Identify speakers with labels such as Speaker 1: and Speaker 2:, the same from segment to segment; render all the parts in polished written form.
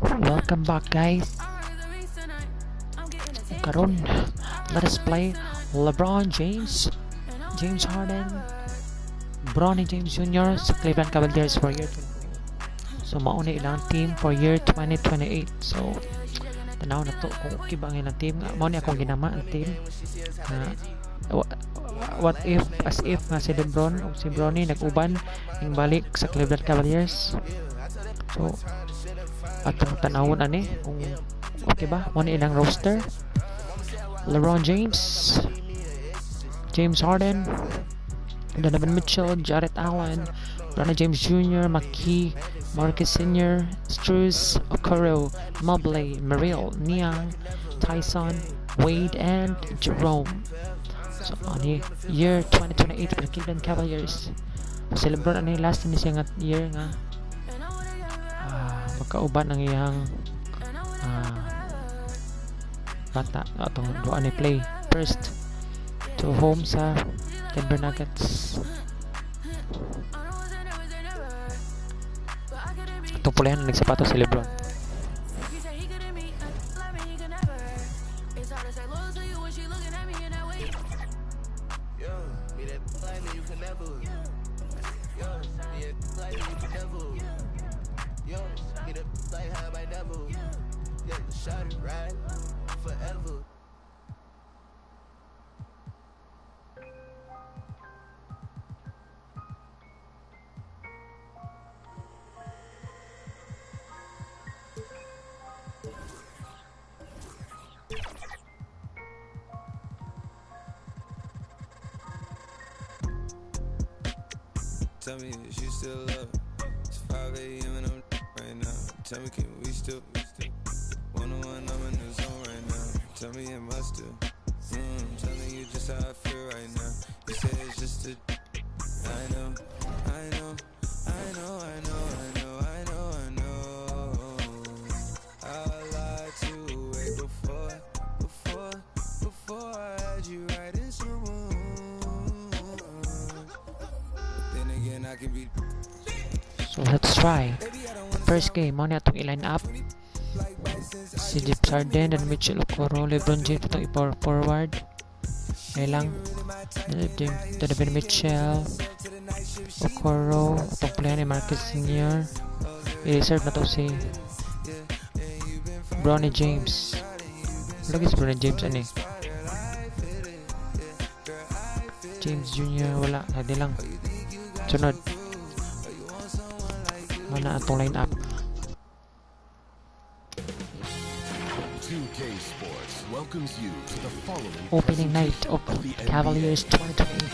Speaker 1: Welcome back, guys. Karon, let us play LeBron James, James Harden, Bronny James Jr. sa Cleveland Cavaliers for year 2028. So mauna ilang team for year 2028. So tanaw na to kung okay ba ang ilang team. Mao ni akong ginama ang team. What if, as if nga si LeBron o si Bronny nag-uban ning balik sa Cleveland Cavaliers. So atong tanawon ani kung okay ba mo ni ilang roster. LeBron James, James Harden, Donovan Mitchell, Jarrett Allen, Bronny James Jr., McKee, Marcus Sr., Struz, Okoro, Mobley, Merrill, Niang, Tyson, Wade, and Jerome. So on year 2028 for the Cleveland Cavaliers. Si LeBron ano yung last ni siya nga year nga magkauban ang iyang bata atong doon ni play first to home sa Denver Nuggets. Itong pulihan na nagsapatos si LeBron.
Speaker 2: Tell me if you still love. It's 5 a.m. and I'm right now. Tell me, can we still 101, I'm in the zone right now. Tell me it must do. Telling you just how I feel right now. You say it's just a I know, I know, I know, I know, I know, I know, I know. I lied to way before I had you right in some room. Then again, I can be.
Speaker 1: So let's try. First game, mo na itong i-line up. Si James Harden and Mitchell Okoro, LeBron James itong i-power forward. Kailang Donovan Mitchell, Okoro, itong player ni Marcus Sr. I-reserve na to si Bronny James. Lagi si Bronny James ani. James Jr. wala, hindi lang. Sunod. Mana atong line up.
Speaker 3: 2K Sports welcomes you to the following
Speaker 1: Opening night of Cavaliers 2020.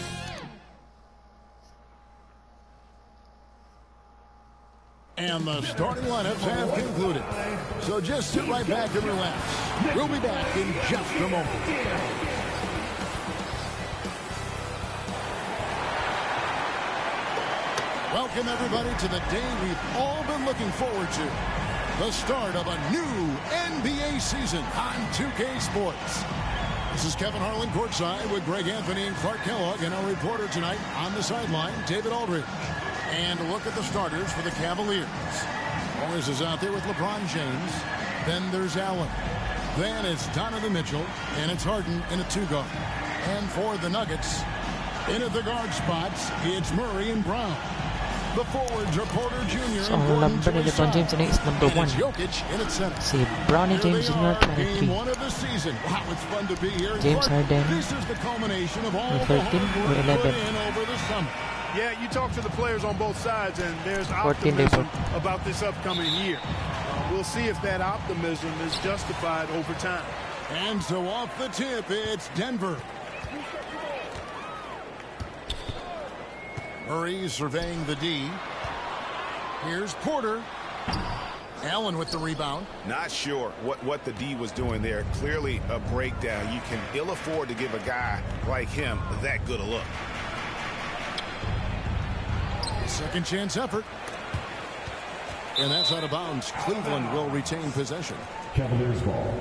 Speaker 4: And the starting lineups have concluded. So just sit right back and relax. We'll be back in just a moment. Welcome, everybody, to the day we've all been looking forward to. The start of a new NBA season on 2K Sports. This is Kevin Harlan courtside with Greg Anthony and Clark Kellogg, and our reporter tonight on the sideline, David Aldridge. And look at the starters for the Cavaliers. Morris is out there with LeBron James. Then there's Allen. Then it's Donovan Mitchell, and it's Harden in a two-guard. And for the Nuggets, in at the guard spots, it's Murray and Brown. The forwards are Porter Jr.
Speaker 1: So ang number ni LeBron James na is number 1. Si Bronny James Jr. 23. James Harden may 13 or 11.
Speaker 5: Yeah, you talk to the players on both sides, and there's optimism about this upcoming year. We'll see if that optimism is justified over time.
Speaker 4: And so off the tip, it's Denver. Murray surveying the D. Here's Porter. Allen with the rebound.
Speaker 6: Not sure what the D was doing there. Clearly a breakdown. You can ill afford to give a guy like him that good a look.
Speaker 4: Second chance effort. And that's out of bounds. Cleveland will retain possession.
Speaker 3: Cavaliers ball.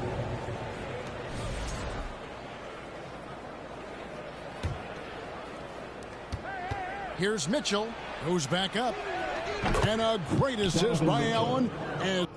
Speaker 4: Here's Mitchell, goes back up. And a great assist by Allen. And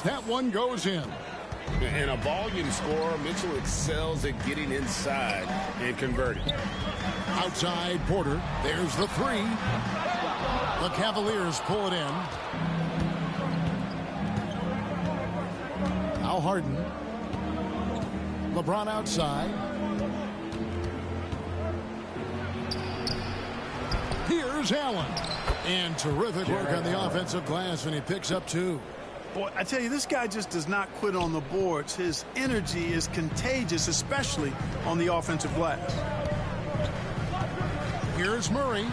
Speaker 4: as that one goes in.
Speaker 6: And a volume scorer, Mitchell excels at getting inside and converting.
Speaker 4: Outside Porter. There's the three. The Cavaliers pull it in. Al Harden. LeBron outside. Here's Allen. And terrific work on the offensive glass, and he picks up 2.
Speaker 5: Boy, I tell you, this guy just does not quit on the boards. His energy is contagious, especially on the offensive glass.
Speaker 4: Here's Murray.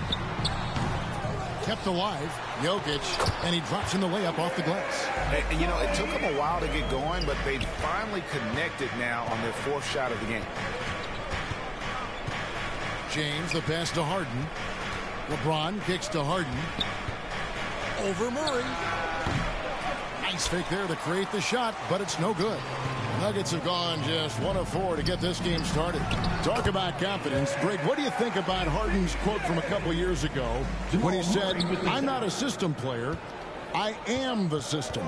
Speaker 4: Kept alive. Jokic. And he drops in the layup off the glass.
Speaker 6: And, you know, it took them a while to get going, but they finally connected now on their 4th shot of the game.
Speaker 4: James, the pass to Harden. LeBron kicks to Harden. Over Murray. Nice fake there to create the shot, but it's no good. Nuggets have gone just 1 of 4 to get this game started. Talk about confidence. Greg, what do you think about Harden's quote from a couple years ago when he said, "I'm not a system player, I am the system"?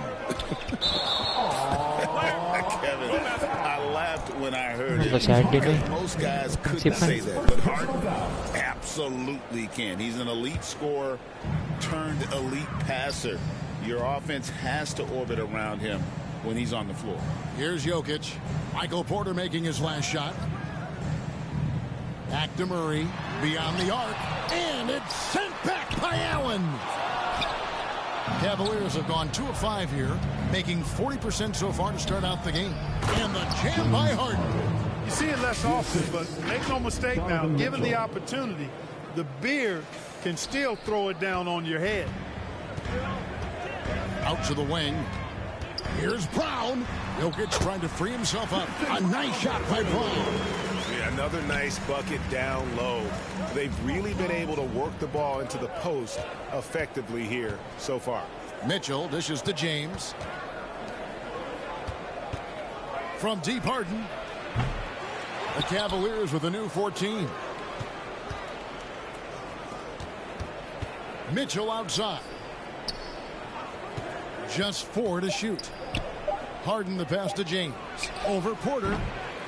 Speaker 6: Kevin, I laughed when I heard it.
Speaker 1: Masyado eh.
Speaker 6: Most guys couldn't say that, but Harden absolutely can. He's an elite scorer turned elite passer. Your offense has to orbit around him when he's on the floor.
Speaker 4: Here's Jokic. Michael Porter making his last shot. Back to Murray. Beyond the arc. And it's sent back by Allen. Cavaliers have gone 2 of 5 here, making 40% so far to start out the game. And the jam by Harden.
Speaker 5: You see it less often, but make no mistake now, given the opportunity, the beard can still throw it down on your head.
Speaker 4: Out to the wing. Here's Brown. Jokic trying to free himself up. A nice shot by Brown.
Speaker 6: Yeah, another nice bucket down low. They've really been able to work the ball into the post effectively here so far.
Speaker 4: Mitchell dishes to James. From deep, Harden. The Cavaliers with a new 14. Mitchell outside. Just 4 to shoot. Harden the pass to James. Over Porter.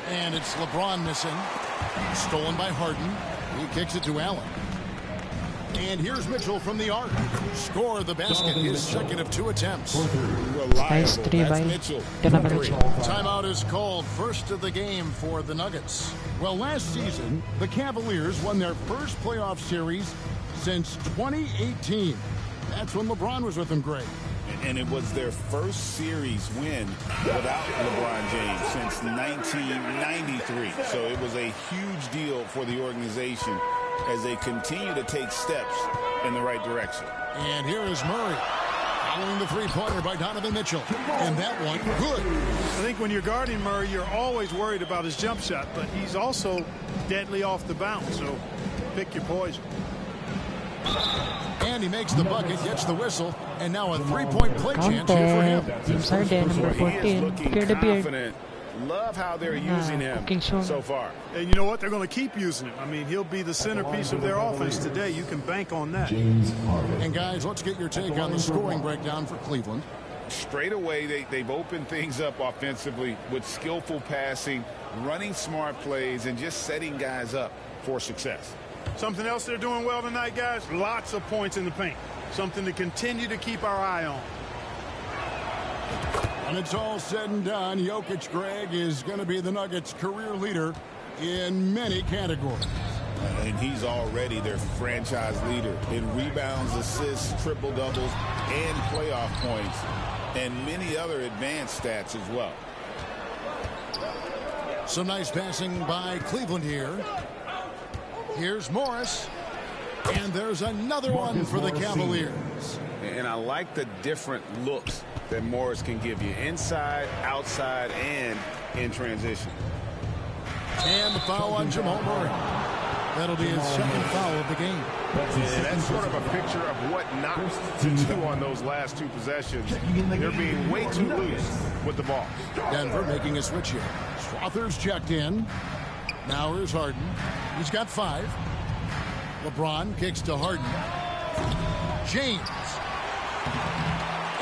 Speaker 4: And it's LeBron missing. Stolen by Harden. He kicks it to Allen. And here's Mitchell from the arc. Score the basket, his second of 2 attempts.
Speaker 1: Nice 3 by Donovan Mitchell.
Speaker 4: Timeout is called, first of the game for the Nuggets. Well, last season, the Cavaliers won their first playoff series since 2018. That's when LeBron was with them, Greg.
Speaker 6: And it was their first series win without LeBron James since 1993. So it was a huge deal for the organization as they continue to take steps in the right direction.
Speaker 4: And here is Murray following the three-pointer by Donovan Mitchell. And that one, good.
Speaker 5: I think when you're guarding Murray, you're always worried about his jump shot, but he's also deadly off the bounce, so pick your poison.
Speaker 4: And he makes the bucket, gets the whistle, and now a three-point play chance here for him.
Speaker 1: James Harden, number
Speaker 6: He is
Speaker 1: 14.
Speaker 6: looking
Speaker 1: Clear the beard.
Speaker 6: confident. Love how they're using him so far.
Speaker 5: And you know what? They're going to keep using him. I mean, he'll be the centerpiece of their offense today. You can bank on that.
Speaker 4: And guys, let's get your take on the scoring breakdown for Cleveland.
Speaker 6: Straight away, they've opened things up offensively with skillful passing, running smart plays, and just setting guys up for success.
Speaker 5: Something else they're doing well tonight, guys, lots of points in the paint. Something to continue to keep our eye on.
Speaker 4: When it's all said and done, Jokic, Greg, is going to be the Nuggets' career leader in many categories.
Speaker 6: And he's already their franchise leader in rebounds, assists, triple-doubles, and playoff points, and many other advanced stats as well.
Speaker 4: Some nice passing by Cleveland here. Here's Morris. And there's another one for the Cavaliers.
Speaker 6: And I like the different looks that Morris can give you inside, outside, and in transition.
Speaker 4: And the foul on Jamal Murray. That'll be his second foul of the game.
Speaker 6: And that's sort of a picture of what not to do on those last 2 possessions. They're being way too loose with the ball.
Speaker 4: Denver making a switch here. Strother's checked in. Now here's Harden. He's got 5. LeBron kicks to Harden. James.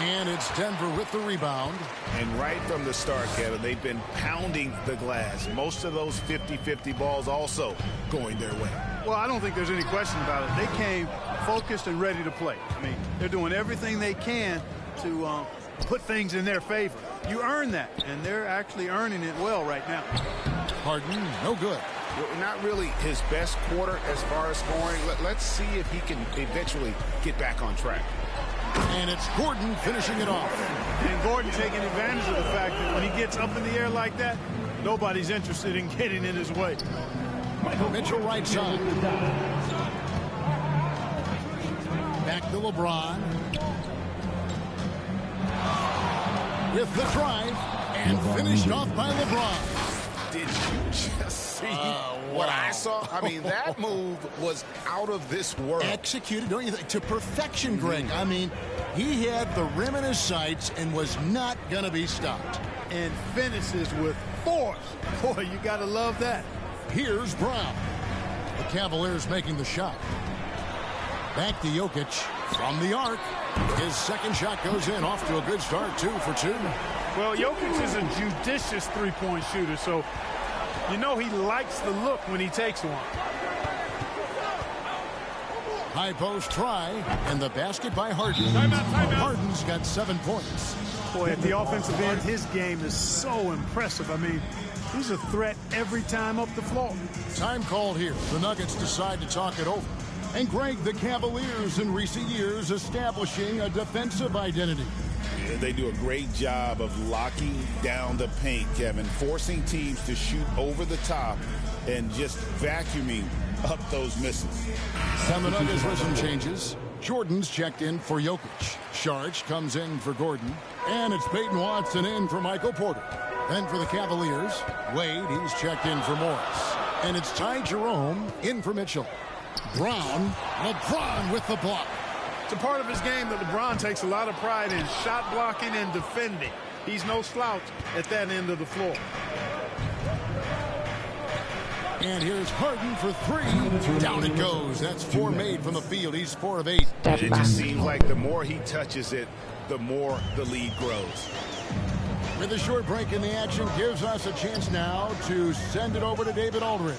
Speaker 4: And it's Denver with the rebound.
Speaker 6: And right from the start, Kevin, they've been pounding the glass. Most of those 50-50 balls also going their way.
Speaker 5: Well, I don't think there's any question about it. They came focused and ready to play. I mean, they're doing everything they can to put things in their favor. You earn that, and they're actually earning it well right now.
Speaker 4: Harden, no good.
Speaker 6: Well, not really his best quarter as far as scoring. Let's see if he can eventually get back on track.
Speaker 4: And it's Gordon finishing it off.
Speaker 5: And Gordon taking advantage of the fact that when he gets up in the air like that, nobody's interested in getting in his way.
Speaker 4: Mitchell right side. Back to LeBron. With the drive. And finished off by LeBron.
Speaker 6: Did you just see what I saw? I mean, that move was out of this world.
Speaker 4: Executed, don't you think, to perfection, Greg. I mean, he had the rim in his sights and was not going to be stopped.
Speaker 5: And finishes with force. Boy, you got to love that.
Speaker 4: Here's Brown. The Cavaliers making the shot. Back to Jokic from the arc. His second shot goes in, off to a good start, 2 for 2.
Speaker 5: Well, Jokic is a judicious three-point shooter, so you know he likes the look when he takes one.
Speaker 4: High post try, and the basket by Harden. Harden's got 7 points.
Speaker 5: Boy, at the offensive end, his game is so impressive. I mean, he's a threat every time up the floor.
Speaker 4: Time called here. The Nuggets decide to talk it over. And Greg, the Cavaliers in recent years establishing a defensive identity.
Speaker 6: Yeah, they do a great job of locking down the paint, Kevin, forcing teams to shoot over the top and just vacuuming up those misses.
Speaker 4: And the Nuggets with some changes. Jordan's checked in for Jokic. Saric comes in for Gordon. And it's Peyton Watson in for Michael Porter. Then for the Cavaliers, Wade, he's checked in for Morris. And it's Ty Jerome in for Mitchell. Brown, LeBron with the block.
Speaker 5: It's a part of his game that LeBron takes a lot of pride in, shot blocking and defending. He's no slouch at that end of the floor.
Speaker 4: And here's Harden for 3. Down it goes. That's 4 made from the field. He's 4 of 8.
Speaker 6: It just seems like the more he touches it, the more the lead grows.
Speaker 4: With a short break in the action, gives us a chance now to send it over to David Aldridge.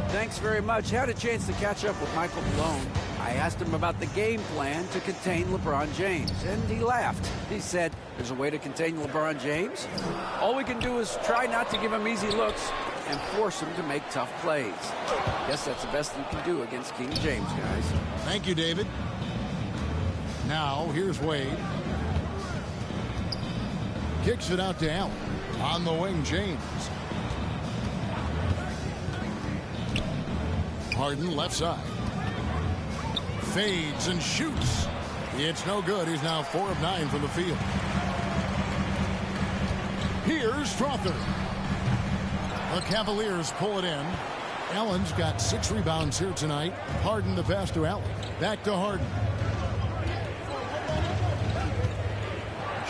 Speaker 7: Thanks very much. Had a chance to catch up with Michael Malone. I asked him about the game plan to contain LeBron James, and he laughed. He said, there's a way to contain LeBron James. All we can do is try not to give him easy looks and force him to make tough plays. Guess that's the best you can do against King James, guys.
Speaker 4: Thank you, David. Now, here's Wade. Kicks it out to Allen. On the wing, James. Harden left side. Fades and shoots. It's no good. He's now 4 of 9 from the field. Here's Strother. The Cavaliers pull it in. Allen's got 6 rebounds here tonight. Harden the pass to Allen. Back to Harden.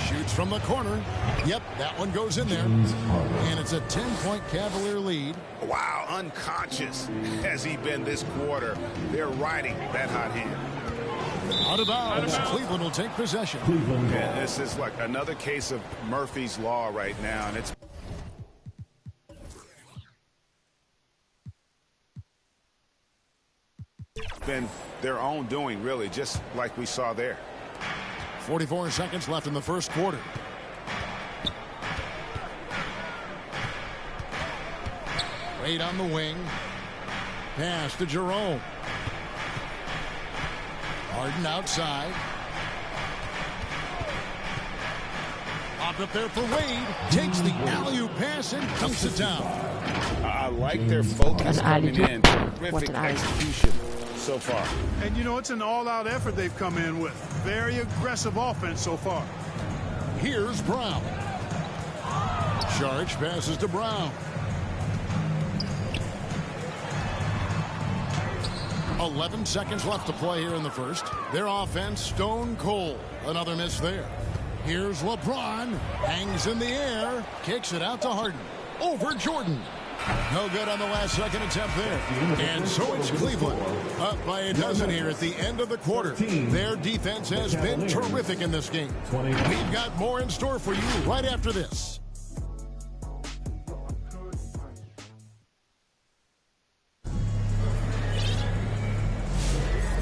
Speaker 4: Shoots from the corner. Yep, that one goes in there. And it's a 10-point Cavalier lead.
Speaker 6: Wow, unconscious has he been this quarter. They're riding that hot hand.
Speaker 4: Out of bounds. Cleveland will take possession.
Speaker 6: Yeah, this is like another case of Murphy's Law right now, and it's been their own doing, really, just like we saw there.
Speaker 4: 44 seconds left in the first quarter. Wade on the wing. Pass to Jerome. Harden outside. Popped up there for Wade. Takes the alley-oop pass and dunks it down.
Speaker 6: I like their focus coming in. Terrific execution so far.
Speaker 5: And, you know, it's an all-out effort they've come in with. Very aggressive offense so far.
Speaker 4: Here's Brown. Saric passes to Brown. 11 seconds left to play here in the first. Their offense stone cold. Another miss there. Here's LeBron. Hangs in the air. Kicks it out to Harden. Over Jordan. No good on the last second attempt there. And so it's Cleveland up by a dozen here at the end of the quarter. Their defense has been terrific in this game. We've got more in store for you right after this.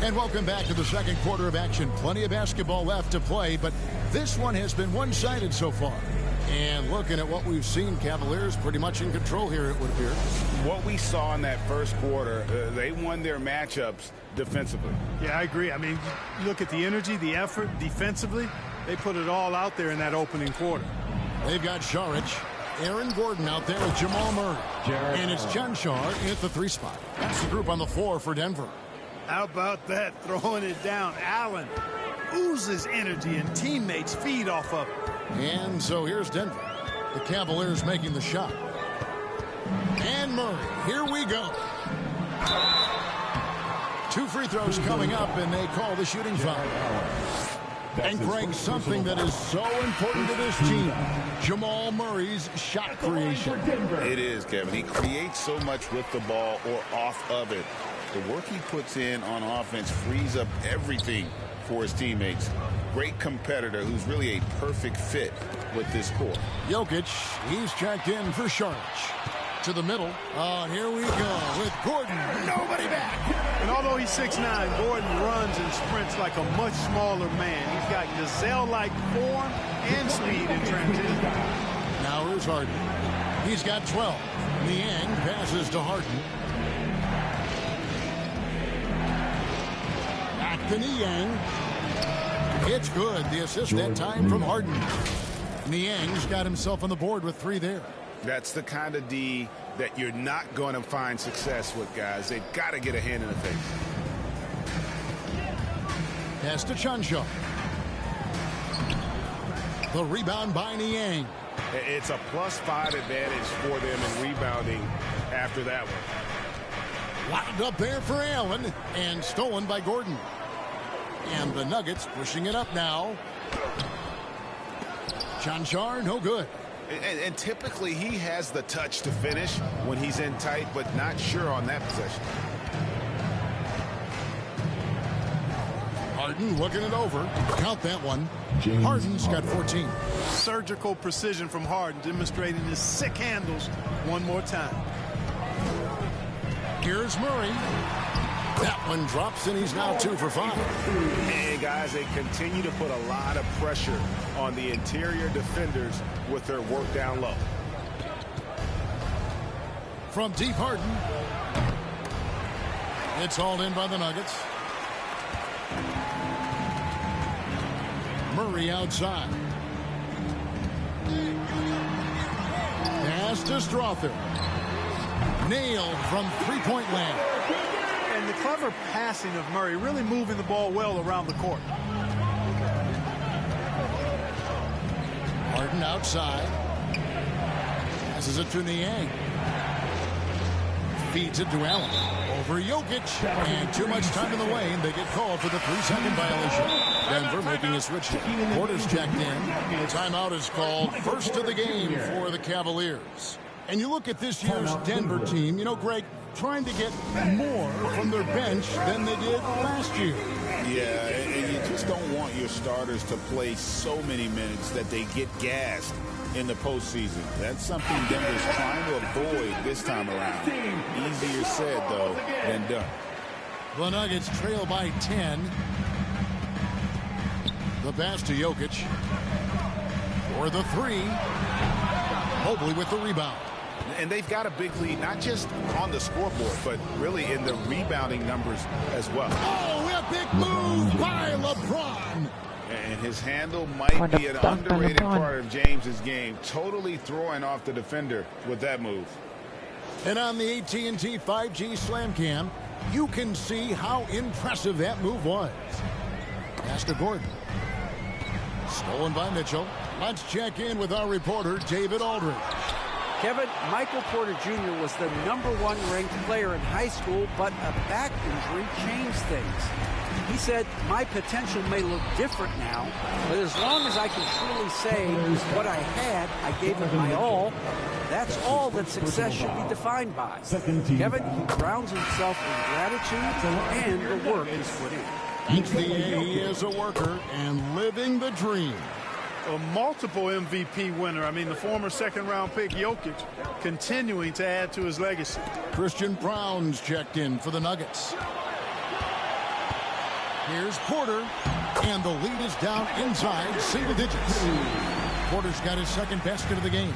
Speaker 4: And welcome back to the second quarter of action. Plenty of basketball left to play, but this one has been one-sided so far. And looking at what we've seen, Cavaliers pretty much in control here, it would appear.
Speaker 6: What we saw in that first quarter, they won their matchups defensively.
Speaker 5: Yeah, I agree. I mean, you look at the energy, the effort defensively, they put it all out there in that opening quarter.
Speaker 4: They've got Saric, Aaron Gordon out there with Jamal Murray. And it's Chanchar at the 3 spot. That's the group on the floor for Denver.
Speaker 5: How about that, throwing it down? Allen oozes energy and teammates feed off of it.
Speaker 4: And so here's Denver. The Cavaliers making the shot. And Murray, here we go. 2 free throws coming up, and they call the shooting foul. And Greg, something that is so important to this team, Jamal Murray's shot creation.
Speaker 6: It is, Kevin. He creates so much with the ball or off of it. The work he puts in on offense frees up everything for his teammates. Great competitor who's really a perfect fit with this core.
Speaker 4: Jokic, he's checked in for Saric. To the middle. Oh, here we go with Gordon. Nobody back.
Speaker 5: And although he's 6'9", Gordon runs and sprints like a much smaller man. He's got gazelle-like form and speed in transition.
Speaker 4: Now here's Harden. He's got 12. Niang passes to Harden. Back to Niang. It's good. The assist that time from Harden. Niang's got himself on the board with 3 there.
Speaker 6: That's the kind of D that you're not going to find success with, guys. They've got to get a hand in the face.
Speaker 4: Pass to Chanchar. The rebound by Niang.
Speaker 6: It's a +5 advantage for them in rebounding after that one.
Speaker 4: Wound up there for Allen and stolen by Gordon. And the Nuggets pushing it up now. Chanchar, no good.
Speaker 6: And typically he has the touch to finish when he's in tight, but not sure on that possession.
Speaker 4: Harden looking it over. Count that one. Harden's got 14.
Speaker 5: Surgical precision from Harden, demonstrating his sick handles one more time.
Speaker 4: Here's Murray. That one drops, and he's now 2 for 5.
Speaker 6: And guys, they continue to put a lot of pressure on the interior defenders with their work down low.
Speaker 4: From deep, Harden. It's hauled in by the Nuggets. Murray outside. Pass to Strother. Nailed from three-point land.
Speaker 5: And the clever passing of Murray, really moving the ball well around the court.
Speaker 4: Harden outside. Passes it to Niang. Feeds it to Allen. Over Jokic. And too much time in the lane. They get called for the 3-second violation. Denver making a switch. Porter's checked in. The timeout is called. First of the game for the Cavaliers. And you look at this year's Denver team, you know, Greg, trying to get more from their bench than they did last year.
Speaker 6: Yeah, and you just don't want your starters to play so many minutes that they get gassed in the postseason. That's something Denver's trying to avoid this time around. Easier said, though, than done.
Speaker 4: The Nuggets trail by 10. The pass to Jokic. For the 3. Mobley with the rebound.
Speaker 6: And they've got a big lead, not just on the scoreboard, but really in the rebounding numbers as well.
Speaker 4: Oh, epic move by LeBron.
Speaker 6: And his handle might be an underrated part of James's game. Totally throwing off the defender with that move.
Speaker 4: And on the AT&T 5G Slam Cam, you can see how impressive that move was. Pass to Gordon. Stolen by Mitchell. Let's check in with our reporter, David Aldridge.
Speaker 7: Kevin, Michael Porter Jr. was the #1 ranked player in high school, but a back injury changed things. He said, my potential may look different now, but as long as I can truly say what I had, I gave it my all. That's all that success should be defined by. Kevin, he grounds himself in gratitude and the work he's put in.
Speaker 4: Each day he is a worker and living the dream.
Speaker 5: A multiple MVP winner. I mean, the former second-round pick Jokic continuing to add to his legacy.
Speaker 4: Christian Brown's checked in for the Nuggets. Here's Porter, and the lead is down inside single digits. Porter's got his second basket of the game.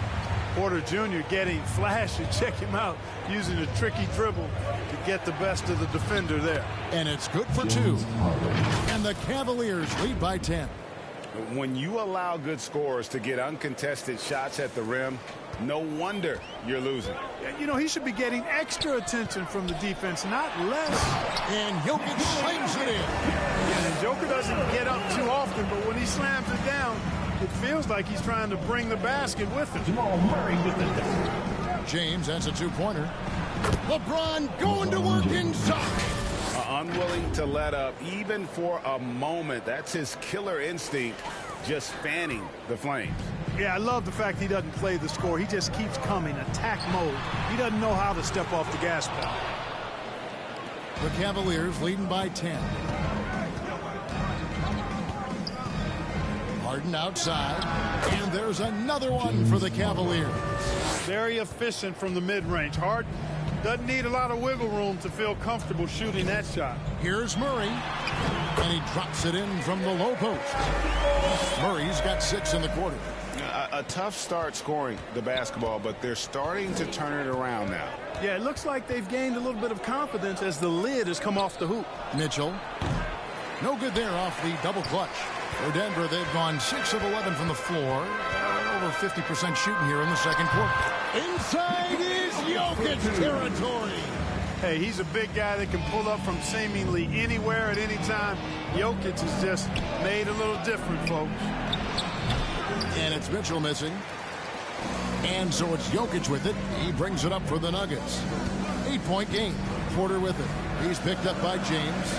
Speaker 5: Porter Jr. getting flashy. Check him out, using a tricky dribble to get the best of the defender there.
Speaker 4: And it's good for 2. And the Cavaliers lead by 10.
Speaker 6: When you allow good scorers to get uncontested shots at the rim, no wonder you're losing.
Speaker 5: You know, he should be getting extra attention from the defense, not less.
Speaker 4: And Jokic slams it in.
Speaker 5: And Joker doesn't get up too often, but when he slams it down, it feels like he's trying to bring the basket with him.
Speaker 4: James has a 2-pointer. LeBron going to work inside.
Speaker 6: Unwilling to let up even for a moment. That's his killer instinct, just fanning the flames.
Speaker 5: Yeah, I love the fact he doesn't play the score. He just keeps coming, attack mode. He doesn't know how to step off the gas pedal.
Speaker 4: The Cavaliers leading by 10. Harden outside, and there's another one for the Cavaliers.
Speaker 5: Very efficient from the mid-range. Harden doesn't need a lot of wiggle room to feel comfortable shooting that shot.
Speaker 4: Here's Murray, and he drops it in from the low post. Murray's got 6 in the quarter.
Speaker 6: A tough start scoring the basketball, but they're starting to turn it around now.
Speaker 5: Yeah, it looks like they've gained a little bit of confidence as the lid has come off the hoop.
Speaker 4: Mitchell, no good there off the double clutch. For Denver, they've gone 6 of 11 from the floor. Over 50% shooting here in the second quarter. Inside is Jokic territory.
Speaker 5: Hey, he's a big guy that can pull up from seemingly anywhere at any time. Jokic is just made a little different, folks.
Speaker 4: And it's Mitchell missing. And so it's Jokic with it. He brings it up for the Nuggets. 8-point game. Porter with it. He's picked up by James.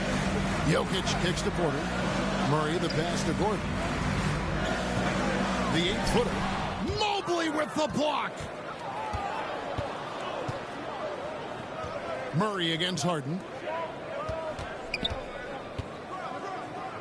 Speaker 4: Jokic kicks to Porter. Murray the pass to Gordon. The 8-footer. Mobley with the block. Murray against Harden.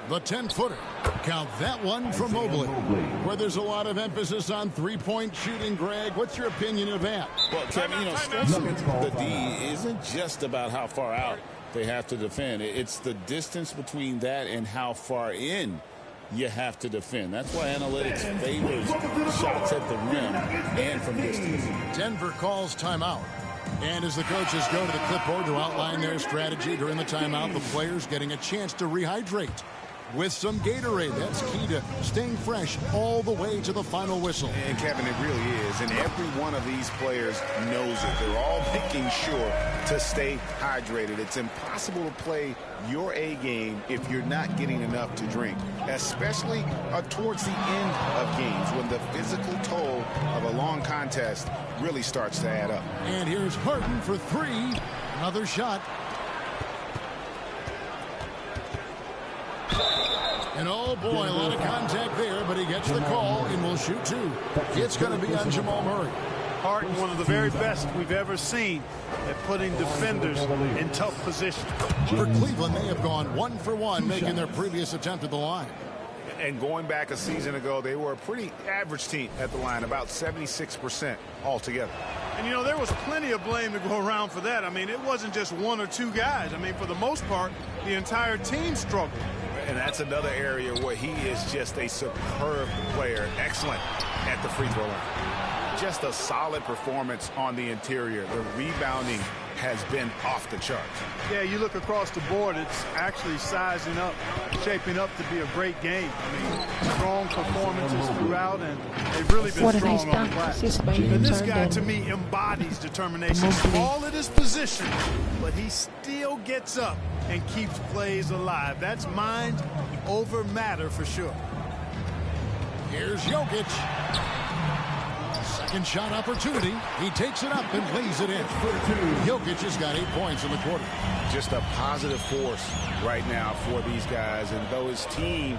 Speaker 4: The 10-footer. Count that one from Mobley. Where there's a lot of emphasis on three-point shooting, Greg. What's your opinion of that?
Speaker 6: Well, Kevin, stretching the D isn't just about how far out they have to defend. It's the distance between that and how far in you have to defend. That's why analytics favors shots at the rim and from distance.
Speaker 4: Denver calls timeout. And as the coaches go to the clipboard to outline their strategy during the timeout, the players getting a chance to rehydrate with some Gatorade. That's key to staying fresh all the way to the final whistle.
Speaker 6: And Kevin, it really is. And every one of these players knows it. They're all making sure to stay hydrated. It's impossible to play your A game if you're not getting enough to drink, especially towards the end of games when the physical toll of a long contest really starts to add up.
Speaker 4: And here's Harden for 3. Another shot. And oh boy, a lot of contact there, but he gets the call and will shoot 2. It's going to be on Jamal Murray.
Speaker 5: Harden, one of the very best we've ever seen at putting defenders in tough positions.
Speaker 4: For Cleveland, they have gone 1 for 1, making their previous attempt at the line.
Speaker 6: And going back a season ago, they were a pretty average team at the line, about 76% altogether.
Speaker 5: And, there was plenty of blame to go around for that. I mean, it wasn't just 1 or 2 guys. I mean, for the most part, the entire team struggled.
Speaker 6: And that's another area where he is just a superb player. Excellent at the free throw line. Just a solid performance on the interior. The rebounding has been off the charts.
Speaker 5: Yeah, you look across the board, it's actually sizing up, shaping up to be a great game. I mean, strong performances throughout, and they've really been strong on the glass. And this guy, to me, embodies determination. All at his position, but he still gets up and keeps plays alive. That's mind over matter for sure.
Speaker 4: Here's Jokic. Second shot opportunity. He takes it up and lays it in. Jokic has got 8 points in the quarter.
Speaker 6: Just a positive force right now for these guys. And though his team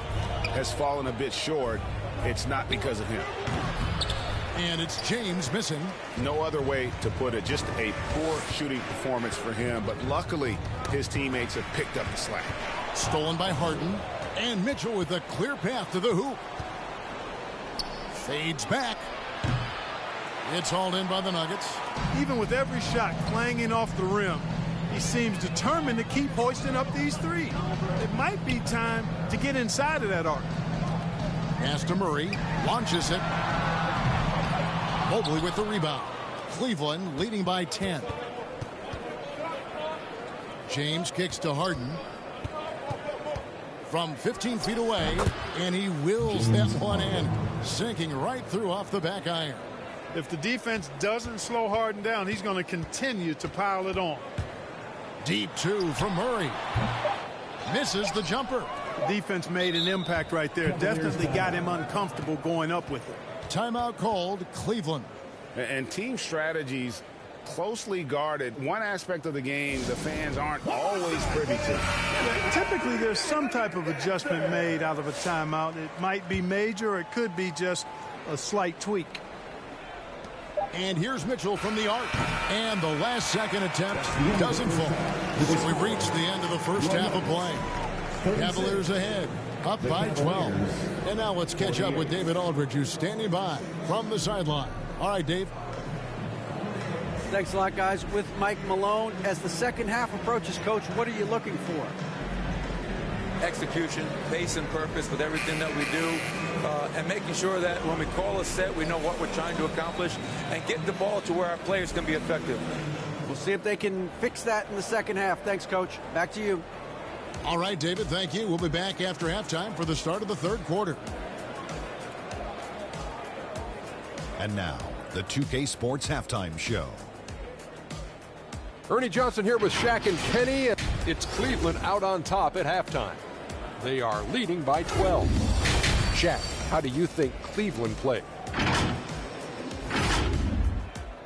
Speaker 6: has fallen a bit short, it's not because of him.
Speaker 4: And it's James missing.
Speaker 6: No other way to put it. Just a poor shooting performance for him. But luckily, his teammates have picked up the slack.
Speaker 4: Stolen by Harden. And Mitchell with a clear path to the hoop. Fades back. It's hauled in by the Nuggets.
Speaker 5: Even with every shot clanging off the rim, he seems determined to keep hoisting up these threes. It might be time to get inside of that arc.
Speaker 4: Pass to Murray. Launches it. Mobley with the rebound. Cleveland leading by 10. James kicks to Harden. From 15 feet away, and he wills that one in, sinking right through off the back iron.
Speaker 5: If the defense doesn't slow Harden down, he's going to continue to pile it on.
Speaker 4: Deep two from Murray. Misses the jumper.
Speaker 5: The defense made an impact right there. Definitely got him uncomfortable going up with it. Timeout called, Cleveland.
Speaker 6: And team strategies closely guarded. One aspect of the game the fans aren't always privy to.
Speaker 5: Typically, there's some type of adjustment made out of a timeout. It might be major, or it could be just a slight tweak.
Speaker 4: And here's Mitchell from the arc. And the last second attempt doesn't fall. So we've reached the end of the first half of play. Cavaliers ahead, up by 12. And now let's catch up with David Aldridge, who's standing by from the sideline. All right, Dave.
Speaker 7: Thanks a lot, guys. With Mike Malone, as the second half approaches, Coach, what are you looking for?
Speaker 8: Execution, pace and purpose with everything that we do, and making sure that when we call a set, we know what we're trying to accomplish and get the ball to where our players can be effective.
Speaker 7: We'll see if they can fix that in the second half. Thanks, Coach. Back to you.
Speaker 4: All right, David, thank you. We'll be back after halftime for the start of the third quarter.
Speaker 3: And now, the 2K Sports Halftime Show.
Speaker 9: Ernie Johnson here with Shaq and Kenny. It's Cleveland out on top at halftime. They are leading by 12. Shaq, how do you think Cleveland played?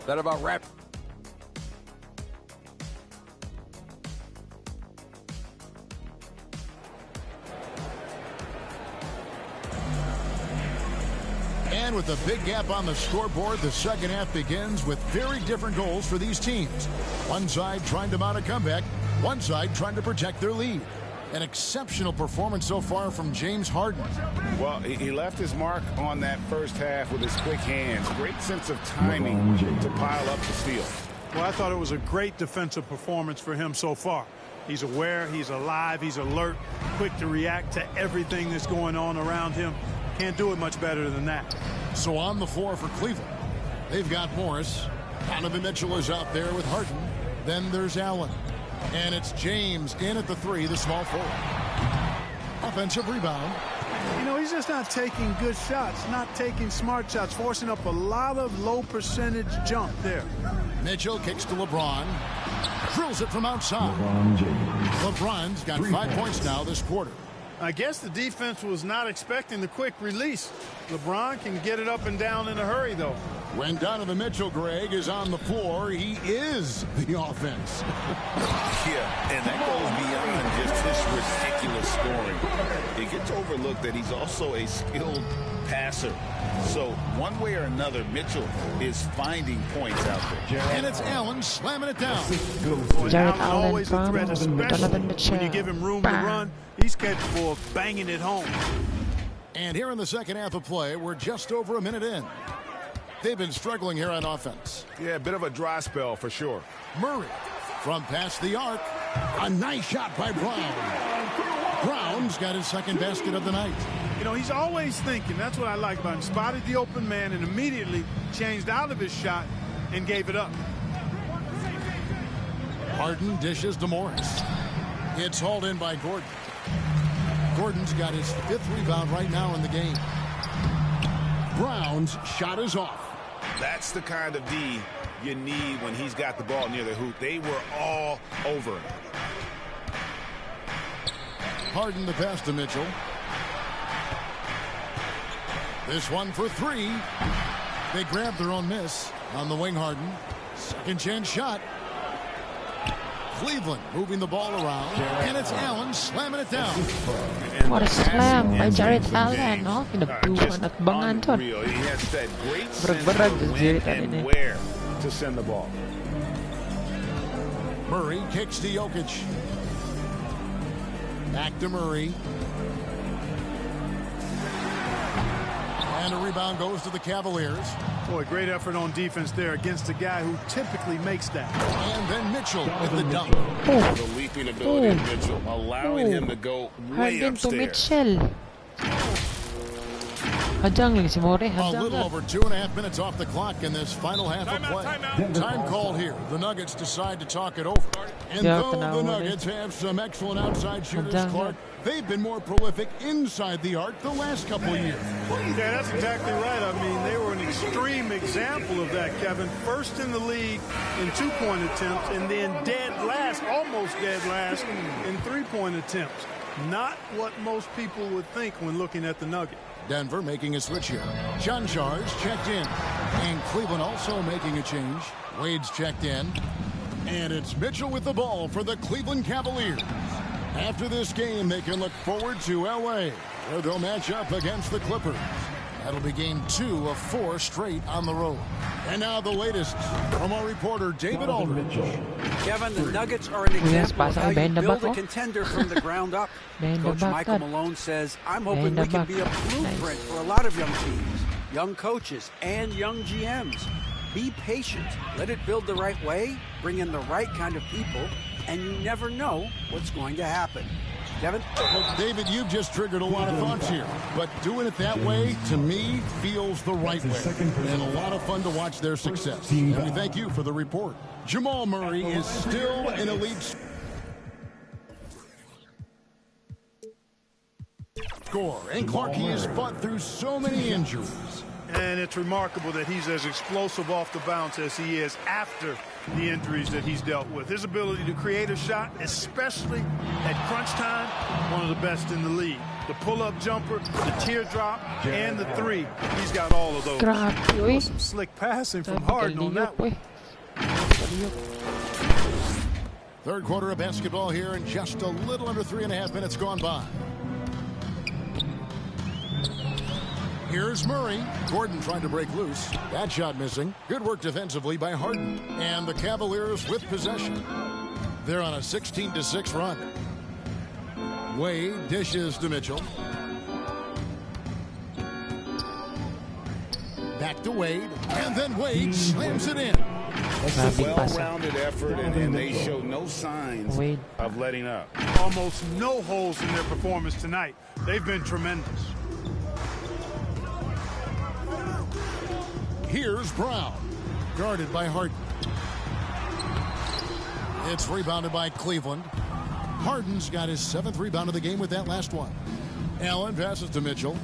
Speaker 9: That about wrapped.
Speaker 4: And with a big gap on the scoreboard, the second half begins with very different goals for these teams. One side trying to mount a comeback, one side trying to protect their lead. An exceptional performance so far from James Harden.
Speaker 6: Well, he left his mark on that first half with his quick hands. Great sense of timing to pile up the steal.
Speaker 5: Well, I thought it was a great defensive performance for him so far. He's aware, he's alive, he's alert, quick to react to everything that's going on around him. Can't do it much better than that.
Speaker 4: So on the floor for Cleveland, they've got Morris. Donovan Mitchell is out there with Harden. Then there's Allen. And it's James in at the three, the small forward. Offensive rebound.
Speaker 5: You know, he's just not taking good shots, not taking smart shots, forcing up a lot of low percentage jump there.
Speaker 4: Mitchell kicks to LeBron. Drills it from outside. LeBron's got 5 points now this quarter.
Speaker 5: I guess the defense was not expecting the quick release. LeBron can get it up and down in a hurry, though.
Speaker 4: When Donovan Mitchell, Greg, is on the floor, he is the offense.
Speaker 6: Yeah, and that goes beyond just his ridiculous scoring. It gets overlooked that he's also a skilled passer. So one way or another, Mitchell is finding points out there.
Speaker 4: And it's Allen slamming it down.
Speaker 1: Jared Allen
Speaker 5: Always a
Speaker 1: from
Speaker 5: threat, especially
Speaker 1: Donovan Mitchell.
Speaker 5: when you give him room to run. He's capable of banging it home.
Speaker 4: And here in the second half of play, we're just over a minute in. They've been struggling here on offense.
Speaker 6: Yeah, a bit of a dry spell for sure.
Speaker 4: Murray from past the arc. A nice shot by Brown. Brown's got his second basket of the night.
Speaker 5: You know, he's always thinking. That's what I like about him. Spotted the open man and immediately changed out of his shot and gave it up.
Speaker 4: Harden dishes to Morris. It's hauled in by Gordon. Gordon's got his 5th rebound right now in the game. Brown's shot is off.
Speaker 6: That's the kind of D you need when he's got the ball near the hoop. They were all over him.
Speaker 4: Harden the pass to Mitchell. This one for 3. They grab their own miss on the wing. Harden. Second chance shot. Cleveland moving the ball around. And it's Allen slamming it down.
Speaker 1: What a slam by Jared Allen. Oh, pinabuhan at bangan to.
Speaker 6: He has that great sense
Speaker 1: Berag-berag
Speaker 6: of when
Speaker 1: Jared Allen
Speaker 6: and
Speaker 1: eh.
Speaker 6: where to send the ball.
Speaker 4: Murray kicks to Jokic. Back to Murray. And a rebound goes to the Cavaliers.
Speaker 5: Boy, great effort on defense there against a guy who typically makes that.
Speaker 4: And then Mitchell with the dunk.
Speaker 6: The leaping ability of Mitchell, allowing him to go way
Speaker 1: Harden to
Speaker 6: upstairs.
Speaker 1: Mitchell. Hadjang lagi si More.
Speaker 4: A
Speaker 1: Hadjang
Speaker 4: little
Speaker 1: ka.
Speaker 4: over 2.5 minutes off the clock in this final half of play. Time called here. The Nuggets decide to talk it over. And
Speaker 1: Yeah,
Speaker 4: though the
Speaker 1: tanaw
Speaker 4: Nuggets have some excellent outside shooters,
Speaker 1: Hadjang
Speaker 4: Clark, they've been more prolific inside the arc the last couple of years.
Speaker 5: Yeah, that's exactly right. I mean, they were an extreme example of that, Kevin. First in the league in two-point attempts, and then dead last, almost dead last, in three-point attempts. Not what most people would think when looking at the Nuggets.
Speaker 4: Denver making a switch here. Chanchar's checked in. And Cleveland also making a change. Wade's checked in. And it's Mitchell with the ball for the Cleveland Cavaliers. After this game, they can look forward to L.A., where they'll match up against the Clippers. That'll be game 2 of 4 straight on the road. And now the latest from our reporter, David Aldridge.
Speaker 7: Kevin, the Nuggets are an example of how you
Speaker 1: behind the
Speaker 7: build
Speaker 1: back,
Speaker 7: a contender from the ground up.
Speaker 1: Behind the
Speaker 7: Coach
Speaker 1: back,
Speaker 7: Michael
Speaker 1: God.
Speaker 7: Malone says, I'm hoping
Speaker 1: Behind the
Speaker 7: we can
Speaker 1: back.
Speaker 7: be a blueprint
Speaker 1: Nice.
Speaker 7: for a lot of young teams, young coaches, and young GMs. Be patient. Let it build the right way, bring in the right kind of people, and you never know what's going to happen. Kevin?
Speaker 4: Well, David, you've just triggered a lot of thoughts here. But doing it that way, to me, feels the right way. And a lot of fun to watch their success. And we thank you for the report. Jamal Murray is still an elite scorer. And Clark, he has fought through so many injuries.
Speaker 5: And it's remarkable that he's as explosive off the bounce as he is after the injuries that he's dealt with. His ability to create a shot, especially at crunch time, one of the best in the league. The pull-up jumper, the teardrop, and the three. He's got all of those.
Speaker 1: Grabe, uy.
Speaker 5: Some slick passing from
Speaker 1: Sabi
Speaker 5: Harden on that
Speaker 1: kaliyok,
Speaker 5: one.
Speaker 1: uy.
Speaker 4: Third quarter of basketball here, and just a little under 3.5 minutes gone by. Here's Murray. Gordon trying to break loose. That shot missing. Good work defensively by Harden. And the Cavaliers with possession. They're on a 16-6 run. Wade dishes to Mitchell. Back to Wade. And then Wade slams it in.
Speaker 6: It's a
Speaker 1: Grabe pasa.
Speaker 6: well-rounded effort, and they show no signs
Speaker 1: Wade.
Speaker 6: of letting up.
Speaker 5: Almost no holes in their performance tonight. They've been tremendous.
Speaker 4: Here's Brown. Guarded by Harden. It's rebounded by Cleveland. Harden's got his 7th rebound of the game with that last one. Allen passes to Mitchell.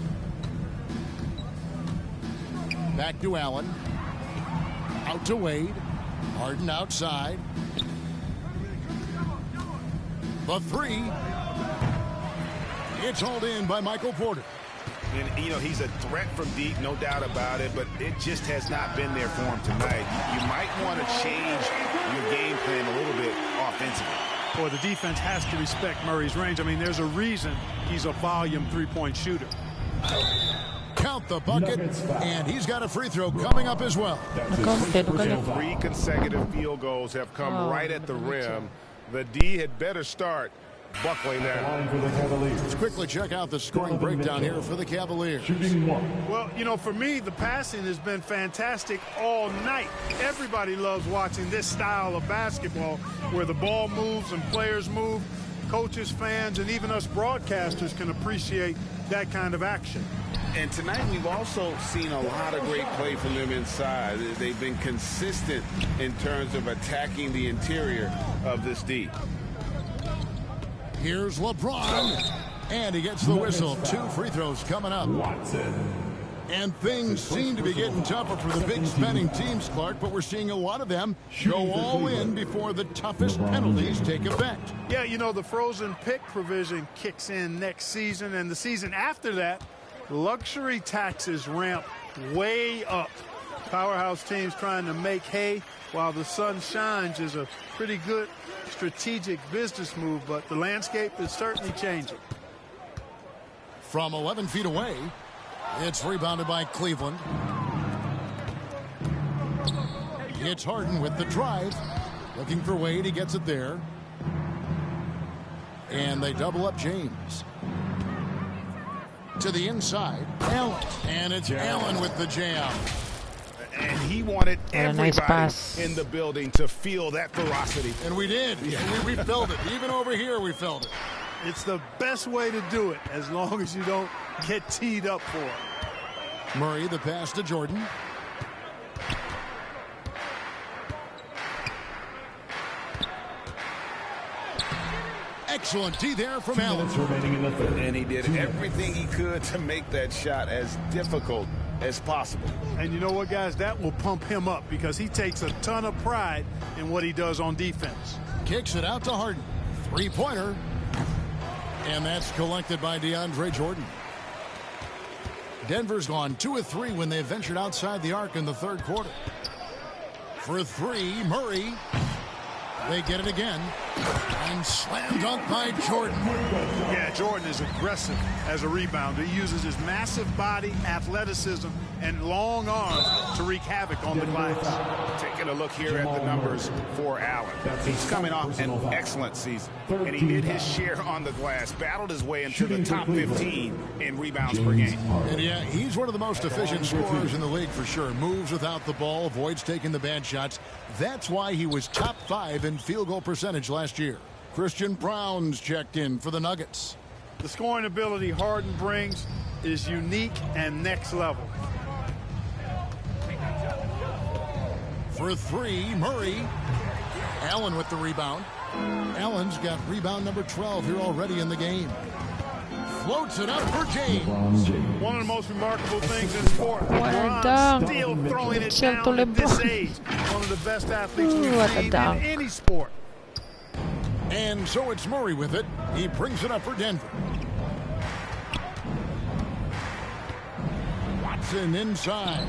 Speaker 4: Back to Allen. Out to Wade. Harden outside. The three. It's hauled in by Michael Porter.
Speaker 6: And, you know, he's a threat from deep, no doubt about it, but it just has not been there for him tonight. You might want to change your game plan a little bit offensively.
Speaker 5: Boy, the defense has to respect Murray's range. I mean, there's a reason he's a volume three-point shooter.
Speaker 4: Count the bucket, and he's got a free throw coming up as well.
Speaker 1: Nakaunted ka na.
Speaker 6: 3 consecutive field goals have come
Speaker 1: Wow.
Speaker 6: right at the rim. The D had better start buckling that.
Speaker 4: Let's quickly check out the scoring breakdown here for the Cavaliers.
Speaker 5: Well, you know, for me, the passing has been fantastic all night. Everybody loves watching this style of basketball where the ball moves and players move. Coaches, fans, and even us broadcasters can appreciate that kind of action.
Speaker 6: And tonight we've also seen a lot of great play from them inside. They've been consistent in terms of attacking the interior of this D.
Speaker 4: Here's LeBron, and he gets the whistle. 2 free throws coming up. And things seem to be getting tougher for the big spending teams, Clark, but we're seeing a lot of them go all in before the toughest penalties take effect.
Speaker 5: Yeah, you know, the frozen pick provision kicks in next season, and the season after that, luxury taxes ramp way up. Powerhouse teams trying to make hay while the sun shines is a pretty good strategic business move, but the landscape is certainly changing.
Speaker 4: From 11 feet away, it's rebounded by Cleveland. It's Harden with the drive. Looking for Wade. He gets it there. And they double up James. To the inside. Allen. And it's Allen with the jam.
Speaker 6: And he wanted everybody
Speaker 1: pass
Speaker 6: in the building to feel that ferocity.
Speaker 4: And we did. We felt it. Even over here, we felt it.
Speaker 5: It's the best way to do it, as long as you don't get teed up for it.
Speaker 4: Murray, the pass to Jordan. Excellent D there from Allen.
Speaker 6: And he did everything he could to make that shot as difficult as possible.
Speaker 5: And you know what, guys? That will pump him up because he takes a ton of pride in what he does on defense.
Speaker 4: Kicks it out to Harden. Three-pointer. And that's collected by DeAndre Jordan. Denver's gone 2 of 3 when they ventured outside the arc in the third quarter. For three, Murray. They get it again. And slam dunk by Jordan.
Speaker 5: Yeah, Jordan is aggressive as a rebounder. He uses his massive body, athleticism, and long arms to wreak havoc on the glass.
Speaker 6: Taking a look here at the numbers for Allen. He's coming off an excellent season. And he did his share on the glass. Battled his way into the top 15 in rebounds per game.
Speaker 4: And yeah, he's one of the most efficient scorers in the league for sure. Moves without the ball, avoids taking the bad shots. That's why he was top 5 in field goal percentage last year. Christian Brown's checked in for the Nuggets.
Speaker 5: The scoring ability Harden brings is unique and next level.
Speaker 4: For three, Murray. Allen with the rebound. Allen's got rebound number 12 here already in the game. Floats it up for James.
Speaker 5: One of the most remarkable things in sport.
Speaker 1: LeBron
Speaker 5: still throwing it
Speaker 1: Chill
Speaker 5: down
Speaker 1: to
Speaker 5: at this
Speaker 1: LeBron.
Speaker 5: age. One of the best athletes we've
Speaker 1: What a
Speaker 5: seen in
Speaker 1: dunk.
Speaker 5: any sport.
Speaker 4: And so it's Murray with it. He brings it up for Denver. Watson inside.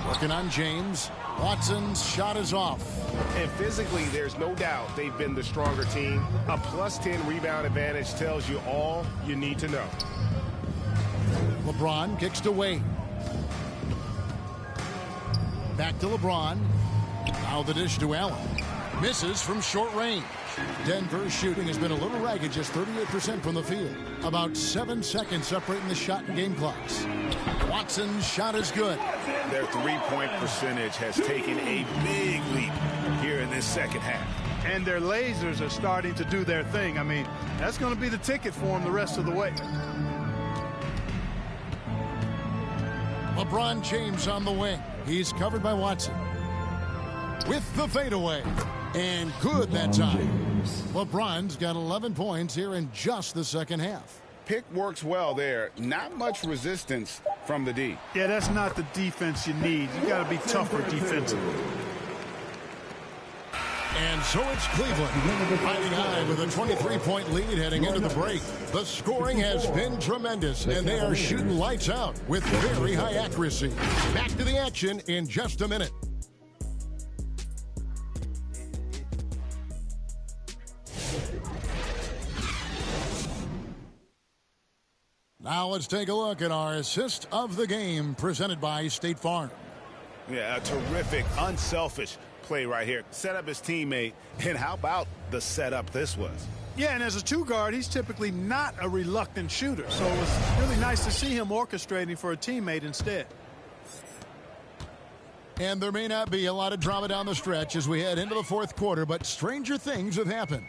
Speaker 4: Working on James. Watson's shot is off.
Speaker 6: And physically, there's no doubt they've been the stronger team. A +10 rebound advantage tells you all you need to know.
Speaker 4: LeBron kicks to Wade. Back to LeBron. Now the dish to Allen. Misses from short range. Denver's shooting has been a little ragged, just 38% from the field. About 7 seconds separating the shot and game clocks. Watson's shot is good.
Speaker 6: Their three-point percentage has taken a big leap here in this second half.
Speaker 5: And their lasers are starting to do their thing. I mean, that's going to be the ticket for them the rest of the way.
Speaker 4: LeBron James on the wing. He's covered by Watson. With the fadeaway. And good that time. LeBron's got 11 points here in just the second half.
Speaker 6: Pick works well there. Not much resistance from the D.
Speaker 5: Yeah, that's not the defense you need. You got to be tougher defensively.
Speaker 4: And so it's Cleveland riding high with a 23-point lead heading into the break. The scoring has been tremendous, and they are shooting lights out with very high accuracy. Back to the action in just a minute. Now let's take a look at our assist of the game presented by State Farm.
Speaker 6: Yeah, a terrific, unselfish play right here. Set up his teammate, and how about the setup this was?
Speaker 5: Yeah, and as a two guard, he's typically not a reluctant shooter. So it was really nice to see him orchestrating for a teammate instead.
Speaker 4: And there may not be a lot of drama down the stretch as we head into the fourth quarter, but stranger things have happened.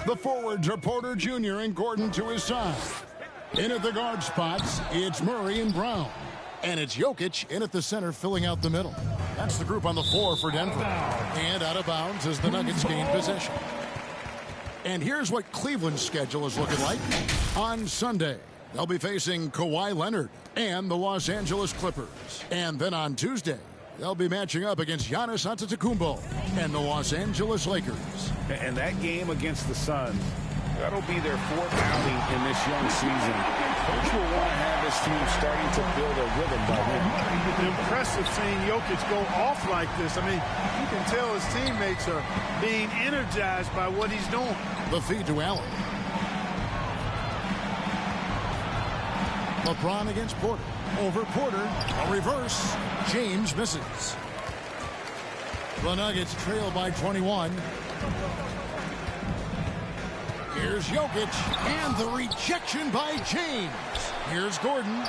Speaker 4: The forwards are Porter Jr. and Gordon to his side. In at the guard spots, it's Murray and Brown. And it's Jokic in at the center, filling out the middle. That's the group on the floor for Denver. And out of bounds as the Nuggets gain possession. And here's what Cleveland's schedule is looking like. On Sunday, they'll be facing Kawhi Leonard and the Los Angeles Clippers. And then on Tuesday, they'll be matching up against Giannis Antetokounmpo and the Los Angeles Lakers.
Speaker 6: And that game against the Suns That'll be their 4th outing in this young season. Coach will want to have this team starting to build a rhythm by then.
Speaker 5: Impressive seeing Jokic go off like this. I mean, you can tell his teammates are being energized by what he's doing.
Speaker 4: The feed to Allen. LeBron against Porter. Over Porter. A reverse. James misses. The Nuggets trail by 21. Here's Jokic. And the rejection by James. Here's Gordon.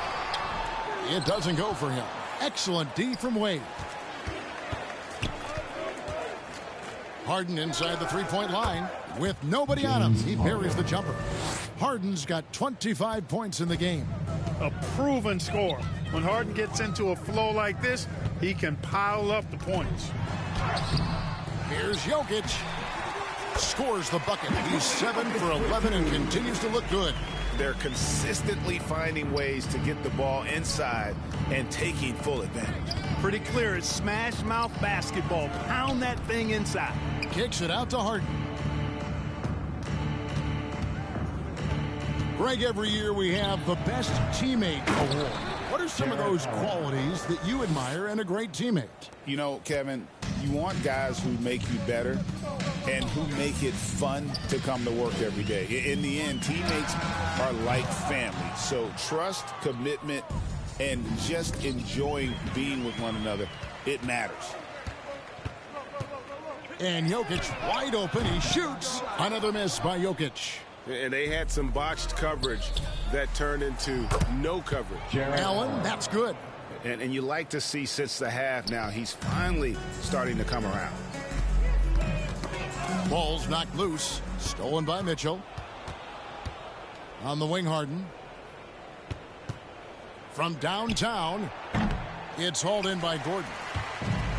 Speaker 4: It doesn't go for him. Excellent D from Wade. Harden inside the three-point line. With nobody on him, he buries the jumper. Harden's got 25 points in the game.
Speaker 5: A proven scorer. When Harden gets into a flow like this, he can pile up the points.
Speaker 4: Here's Jokic. Scores the bucket. He's 7 for 11 and continues to look good.
Speaker 6: They're consistently finding ways to get the ball inside and taking full advantage.
Speaker 5: Pretty clear. It's smash mouth basketball. Pound that thing inside.
Speaker 4: Kicks it out to Harden. Greg, every year we have the Best Teammate Award. What are some of those qualities that you admire in a great teammate?
Speaker 6: You know, Kevin, you want guys who make you better and who make it fun to come to work every day. In the end, teammates are like family. So trust, commitment, and just enjoying being with one another, it matters.
Speaker 4: And Jokic wide open. He shoots. Another miss by Jokic.
Speaker 10: And they had some botched coverage that turned into no coverage.
Speaker 4: Allen, that's good.
Speaker 6: And you like to see since the half now, he's finally starting to come around.
Speaker 4: Ball's knocked loose. Stolen by Mitchell. On the wing, Harden. From downtown, it's hauled in by Gordon.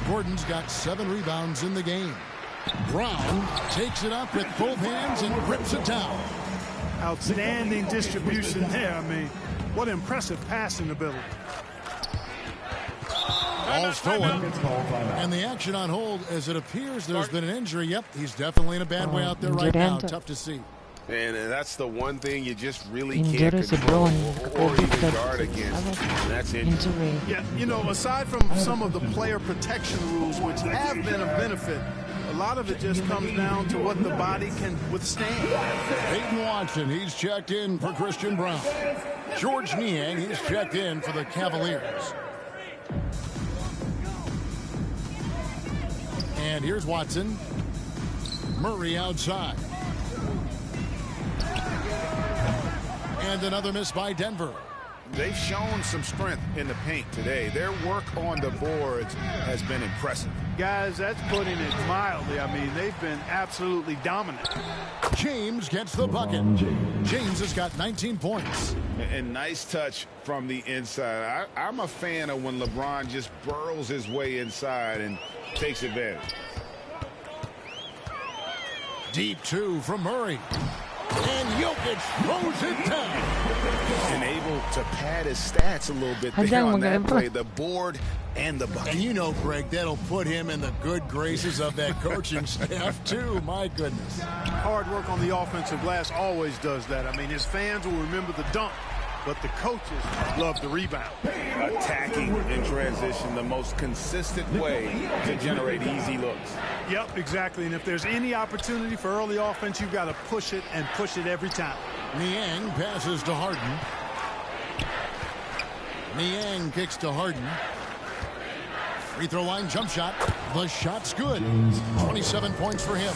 Speaker 4: Gordon's got 7 rebounds in the game. Brown takes it up with both hands and grips it down.
Speaker 5: Outstanding distribution there. I mean, what impressive passing ability.
Speaker 4: All stolen. And the action on hold as it appears there's been an injury. Yep, he's definitely in a bad way out there right now. Tough to see.
Speaker 10: And that's the one thing you just really can't control or even guard against. And that's injury.
Speaker 5: Yeah, you know, aside from some of the player protection rules, which have been a benefit, a lot of it just comes down to what the body can withstand.
Speaker 4: Peyton Watson, he's checked in for Christian Brown. George Niang, he's checked in for the Cavaliers. And here's Watson. Murray outside. And another miss by Denver.
Speaker 6: They've shown some strength in the paint today. Their work on the boards has been impressive.
Speaker 5: Guys, that's putting it mildly. I mean, they've been absolutely dominant.
Speaker 4: James gets the bucket. James has got 19 points.
Speaker 6: And nice touch from the inside. I'm a fan of when LeBron just burrows his way inside and takes advantage.
Speaker 4: Deep 2 from Murray. And Jokic throws it down.
Speaker 6: And able to pad his stats a little bit there on that play. The board and the bucket.
Speaker 4: And you know, Greg, that'll put him in the good graces of that coaching staff, too. My goodness.
Speaker 5: Hard work on the offensive glass always does that. I mean, his fans will remember the dunk, but the coaches love the rebound.
Speaker 6: Attacking in transition, the most consistent way to generate easy looks.
Speaker 5: Yep, exactly. And if there's any opportunity for early offense, you've got to push it and push it every time.
Speaker 4: Niang passes to Harden. Niang kicks to Harden. Free throw line jump shot. The shot's good. 27 points for him.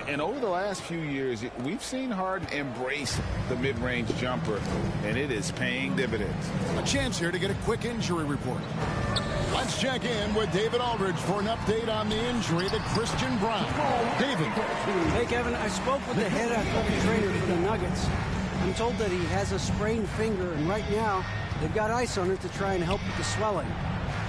Speaker 6: And over the last few years, we've seen Harden embrace the mid-range jumper, and it is paying dividends.
Speaker 4: A chance here to get a quick injury report. Let's check in with David Aldridge for an update on the injury to Christian Brown. David.
Speaker 7: Hey, Kevin, I spoke with the head athletic trainer for the Nuggets. I'm told that he has a sprained finger, and right now they've got ice on it to try and help with the swelling.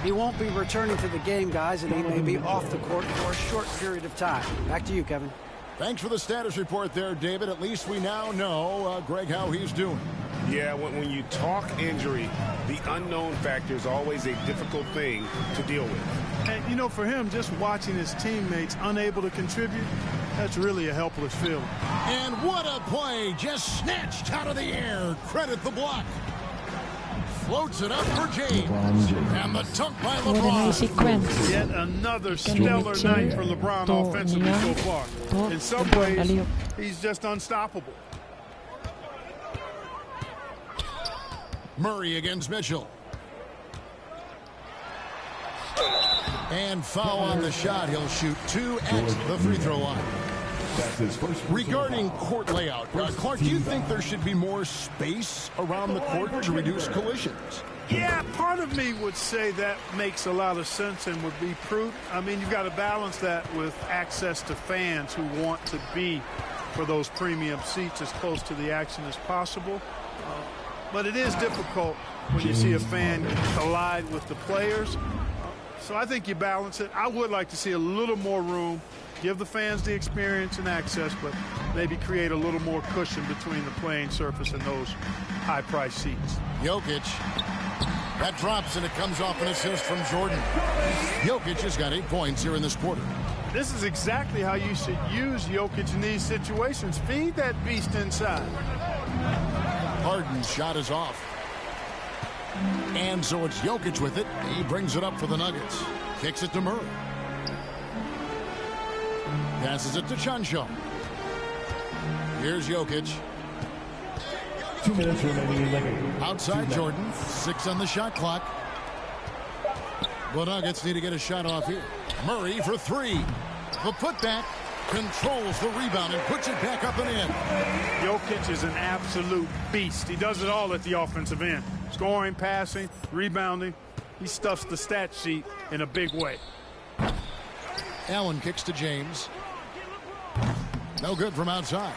Speaker 7: He won't be returning to the game, guys, and he may be off the court for a short period of time. Back to you, Kevin.
Speaker 4: Thanks for the status report there, David. At least we now know, Greg, how he's doing.
Speaker 10: Yeah, when you talk injury, the unknown factor is always a difficult thing to deal with.
Speaker 5: And, you know, for him, just watching his teammates unable to contribute, That's really a helpless feeling.
Speaker 4: And what a play, just snatched out of the air. Credit the block. Floats it up for James. And the dunk by LeBron.
Speaker 5: Yet another stellar night for LeBron offensively so far. In some ways, he's just unstoppable.
Speaker 4: Murray against Mitchell. And foul on the shot. He'll shoot 2 at the free throw line. Regarding court layout, Clark, do you think there should be more space around the court to reduce collisions?
Speaker 5: Yeah, part of me would say that makes a lot of sense and would be prudent. I mean, you've got to balance that with access to fans who want to be for those premium seats as close to the action as possible. But it is difficult when you see a fan collide with the players. So I think you balance it. I would like to see a little more room, give the fans the experience and access, but maybe create a little more cushion between the playing surface and those high-priced seats.
Speaker 4: Jokic. That drops, and it comes off an assist from Jordan. Jokic has got 8 points here in this quarter.
Speaker 5: This is exactly how you should use Jokic in these situations. Feed that beast inside.
Speaker 4: Harden's shot is off. And so it's Jokic with it. He brings it up for the Nuggets. Kicks it to Murray. Passes it to Chancho. Here's Jokic.
Speaker 11: 2 minutes remaining.
Speaker 4: Outside Jordan. 6 on the shot clock. The Nuggets need to get a shot off here. Murray for 3. The putback. Controls the rebound and puts it back up and in.
Speaker 5: Jokic is an absolute beast. He does it all at the offensive end. Scoring, passing, rebounding. He stuffs the stat sheet in a big way.
Speaker 4: Allen kicks to James. No good from outside.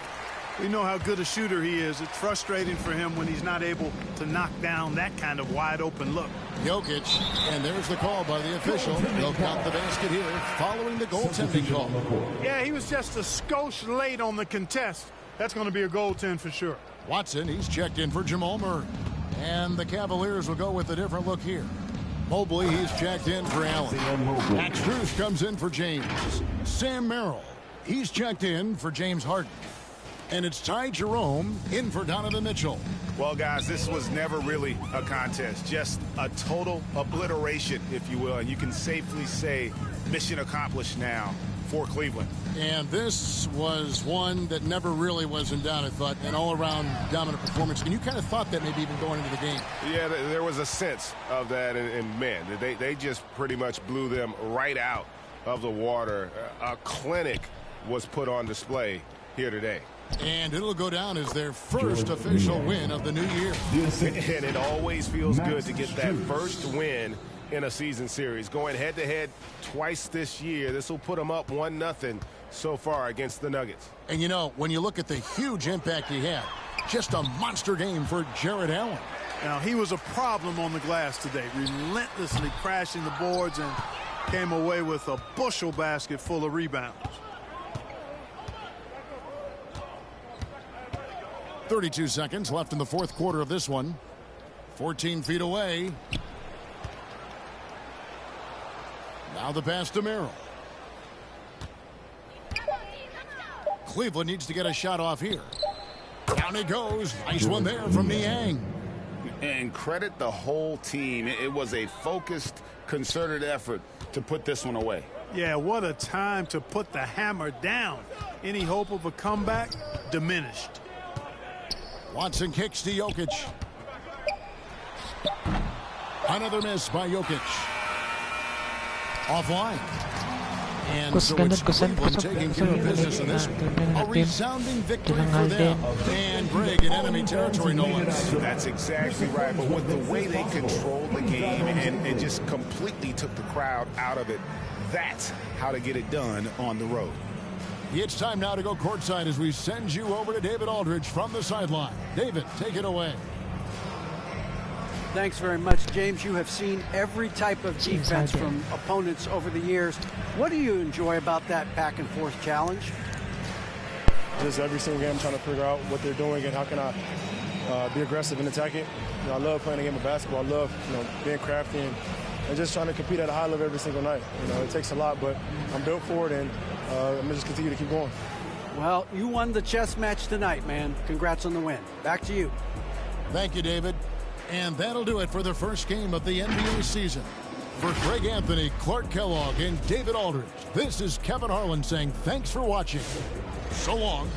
Speaker 5: We know how good a shooter he is. It's frustrating for him when he's not able to knock down that kind of wide open look.
Speaker 4: Jokic, and there's the call by the official. They'll count the basket here following the goaltending call.
Speaker 5: Yeah, he was just a skosh late on the contest. That's going to be a goaltend for sure.
Speaker 4: Watson, he's checked in for Jamal Murray. And the Cavaliers will go with a different look here. Mobley, he's checked in for Allen. Max Strus comes in for James. Sam Merrill, he's checked in for James Harden. And it's Ty Jerome in for Donovan Mitchell.
Speaker 10: Well, guys, this was never really a contest, just a total obliteration, if you will. And you can safely say mission accomplished now for Cleveland.
Speaker 4: And this was one that never really was in doubt, I thought, an all-around dominant performance. And you kind of thought that maybe even going into the game.
Speaker 10: Yeah, there was a sense of that, and man, they just pretty much blew them right out of the water. A clinic was put on display here today.
Speaker 4: And it'll go down as their first official win of the new year.
Speaker 10: And it always feels good to get that first win in a season series. Going head-to-head twice this year, this will put them up 1-0 so far against the Nuggets.
Speaker 4: And, you know, when you look at the huge impact he had, just a monster game for Jared Allen.
Speaker 5: Now, he was a problem on the glass today, relentlessly crashing the boards and came away with a bushel basket full of rebounds.
Speaker 4: 32 seconds left in the fourth quarter of this one. 14 feet away. Now the pass to Merrill. Cleveland needs to get a shot off here. Down he goes. Nice one there from Niang.
Speaker 6: And credit the whole team. It was a focused, concerted effort to put this one away.
Speaker 5: Yeah, what a time to put the hammer down. Any hope of a comeback diminished.
Speaker 4: Watson kicks to Jokic. Another miss by Jokic. Offline. And so it's Cleveland taking care of business in this one. A resounding victory for them. And Greg in enemy territory, no less.
Speaker 10: That's exactly right. But with the way they controlled the game and just completely took the crowd out of it, that's how to get it done on the road.
Speaker 4: It's time now to go courtside as we send you over to David Aldridge from the sideline. David, take it away.
Speaker 7: Thanks very much, James. You have seen every type of defense from opponents over the years. What do you enjoy about that back-and-forth challenge?
Speaker 12: Just every single game trying to figure out what they're doing and how can I be aggressive and attack it. You know, I love playing a game of basketball. I love, being crafty and just trying to compete at a high level every single night. You know, it takes a lot, but I'm built for it, and I'm going to just continue to keep going.
Speaker 7: Well, you won the chess match tonight, man. Congrats on the win. Back to you.
Speaker 4: Thank you, David. And that'll do it for the first game of the NBA season. For Greg Anthony, Clark Kellogg, and David Aldridge, this is Kevin Harlan saying thanks for watching. So long.